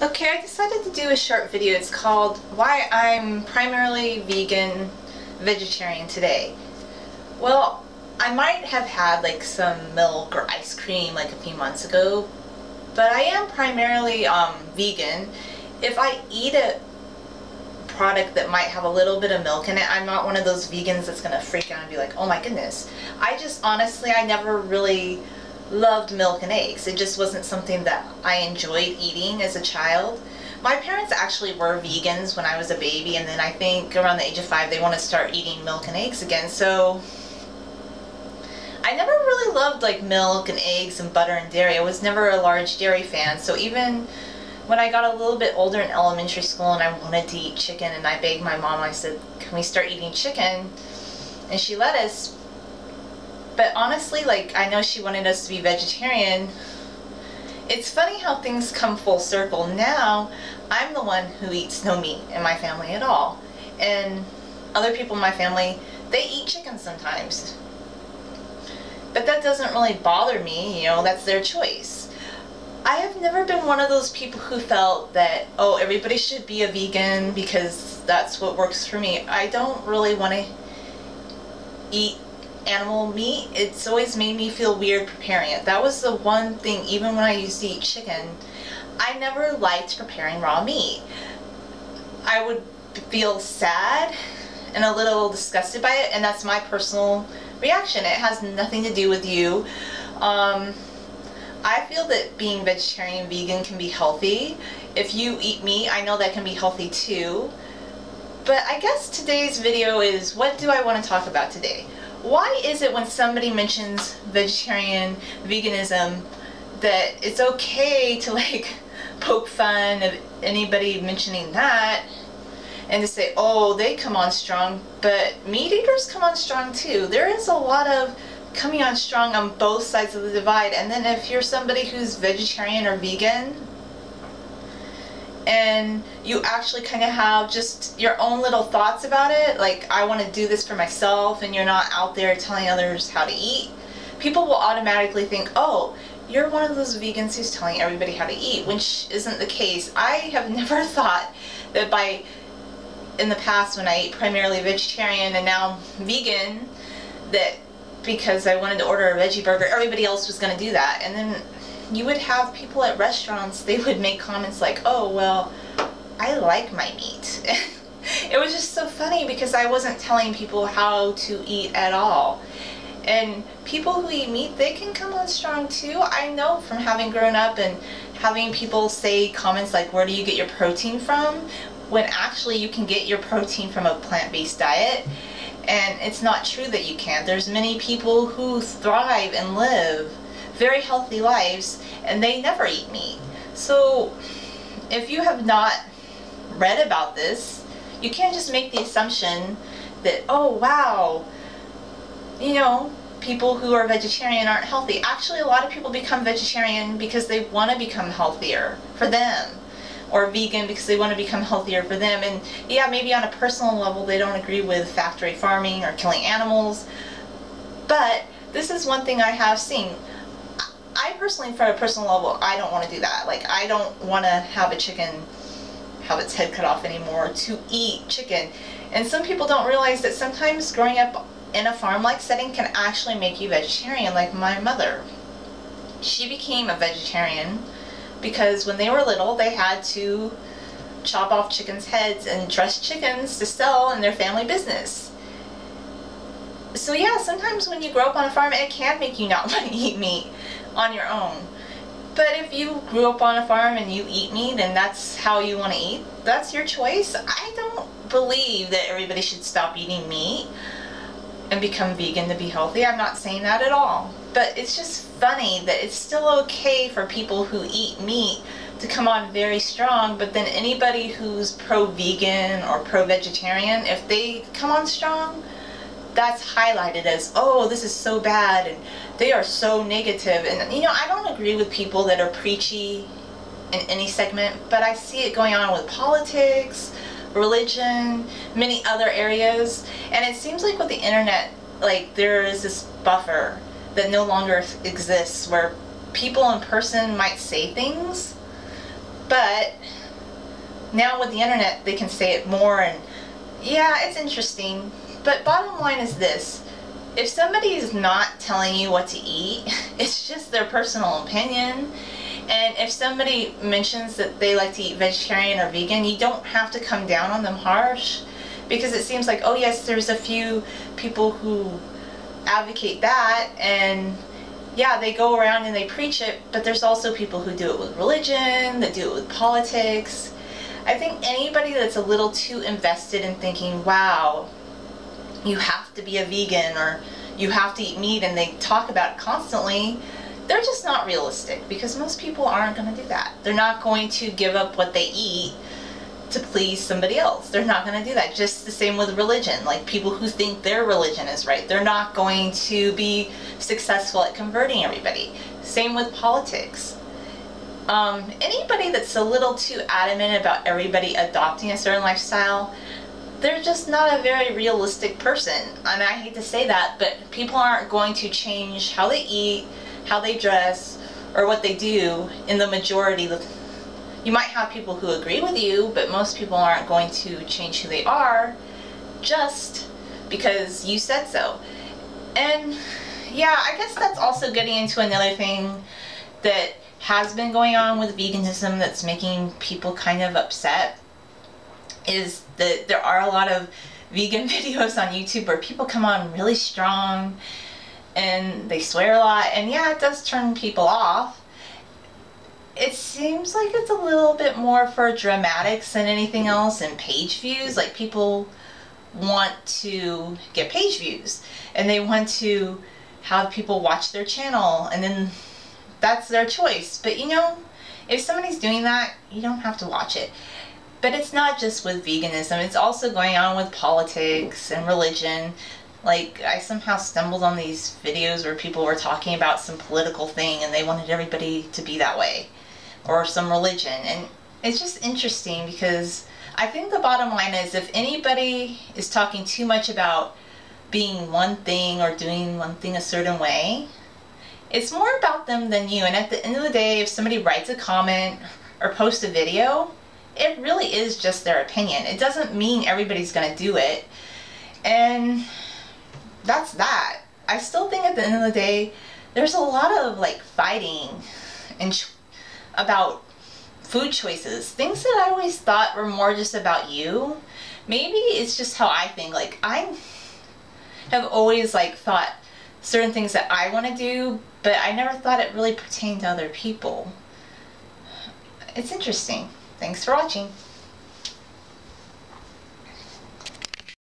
Okay, I decided to do a short video. It's called Why I'm Primarily Vegan Vegetarian Today. Well, I might have had like some milk or ice cream like a few months ago, but I am primarily vegan. If I eat a product that might have a little bit of milk in it, I'm not one of those vegans that's gonna freak out and be like, oh my goodness. I just honestly, I never really loved milk and eggs. It just wasn't something that I enjoyed eating as a child. My parents actually were vegans when I was a baby, and then I think around the age of 5 they want to start eating milk and eggs again. So I never really loved like milk and eggs and butter and dairy. I was never a large dairy fan. So even when I got a little bit older in elementary school and I wanted to eat chicken, and I begged my mom, I said, can we start eating chicken? And she let us. But honestly, like, I know she wanted us to be vegetarian. It's funny how things come full circle. Now, I'm the one who eats no meat in my family at all. And other people in my family, they eat chicken sometimes. But that doesn't really bother me, you know, that's their choice. I have never been one of those people who felt that, oh, everybody should be a vegan because that's what works for me. I don't really want to eat animal meat. It's always made me feel weird preparing it. That was the one thing, even when I used to eat chicken, I never liked preparing raw meat. I would feel sad and a little disgusted by it, and that's my personal reaction. It has nothing to do with you. I feel that being vegetarian and vegan can be healthy. If you eat meat, I know that can be healthy too. But I guess today's video is, what do I want to talk about today? Why is it when somebody mentions vegetarian, veganism, that it's okay to like poke fun of anybody mentioning that and to say, oh, they come on strong, but meat eaters come on strong too. There is a lot of coming on strong on both sides of the divide. And then if you're somebody who's vegetarian or vegan and you actually kind of have just your own little thoughts about it, like, I want to do this for myself, and you're not out there telling others how to eat, people will automatically think, oh, you're one of those vegans who's telling everybody how to eat, which isn't the case. I have never thought that in the past when I ate primarily vegetarian and now vegan, that because I wanted to order a veggie burger, everybody else was going to do that. And then you would have people at restaurants, they would make comments like, oh, well, I like my meat. It was just so funny because I wasn't telling people how to eat at all. And people who eat meat, they can come on strong too. I know from having grown up and having people say comments like, where do you get your protein from? When actually you can get your protein from a plant-based diet. And it's not true that you can't. There's many people who thrive and live very healthy lives and they never eat meat. So if you have not read about this, you can't just make the assumption that, oh wow, you know, people who are vegetarian aren't healthy. Actually, a lot of people become vegetarian because they want to become healthier for them, or vegan because they want to become healthier for them. And yeah, maybe on a personal level they don't agree with factory farming or killing animals, but this is one thing I have seen. I personally, from a personal level, I don't want to do that. Like, I don't want to have a chicken have its head cut off anymore to eat chicken. And some people don't realize that sometimes growing up in a farm-like setting can actually make you vegetarian. Like my mother, she became a vegetarian because when they were little they had to chop off chickens' heads and dress chickens to sell in their family business. So yeah, sometimes when you grow up on a farm, it can make you not want to eat meat on your own. But if you grew up on a farm and you eat meat and that's how you want to eat, that's your choice. I don't believe that everybody should stop eating meat and become vegan to be healthy. I'm not saying that at all. But it's just funny that it's still okay for people who eat meat to come on very strong, but then anybody who's pro-vegan or pro-vegetarian, if they come on strong, that's highlighted as, oh, this is so bad and they are so negative. And you know, I don't agree with people that are preachy in any segment, but I see it going on with politics, religion, many other areas. And it seems like with the internet, like, there is this buffer that no longer exists where people in person might say things, But now with the internet, they can say it more, and yeah, it's interesting. But bottom line is this: if somebody is not telling you what to eat, it's just their personal opinion. And if somebody mentions that they like to eat vegetarian or vegan, you don't have to come down on them harsh, because it seems like, oh yes, there's a few people who advocate that, and yeah, they go around and they preach it, but there's also people who do it with religion, that do it with politics. I think anybody that's a little too invested in thinking, wow, you have to be a vegan or you have to eat meat, and they talk about it constantly, they're just not realistic, because most people aren't going to do that. They're not going to give up what they eat to please somebody else. They're not going to do that. Just the same with religion. Like, people who think their religion is right, they're not going to be successful at converting everybody. Same with politics. Anybody that's a little too adamant about everybody adopting a certain lifestyle, they're just not a very realistic person. And I hate to say that, but people aren't going to change how they eat, how they dress, or what they do in the majority. You might have people who agree with you, but most people aren't going to change who they are just because you said so. And yeah, I guess that's also getting into another thing that has been going on with veganism that's making people kind of upset, is that there are a lot of vegan videos on YouTube where people come on really strong and they swear a lot, and yeah, it does turn people off. It seems like it's a little bit more for dramatics than anything else, and page views. Like, people want to get page views, and they want to have people watch their channel, and then that's their choice. But you know, if somebody's doing that, you don't have to watch it. But it's not just with veganism, it's also going on with politics and religion. Like, I somehow stumbled on these videos where people were talking about some political thing and they wanted everybody to be that way, or some religion. And it's just interesting, because I think the bottom line is, if anybody is talking too much about being one thing or doing one thing a certain way, it's more about them than you. And at the end of the day, if somebody writes a comment or posts a video, it really is just their opinion. It doesn't mean everybody's going to do it. And that's that. I still think at the end of the day, there's a lot of like fighting and about food choices, things that I always thought were more just about you. Maybe it's just how I think. Like, I have always like thought certain things that I want to do, but I never thought it really pertained to other people. It's interesting. Thanks for watching.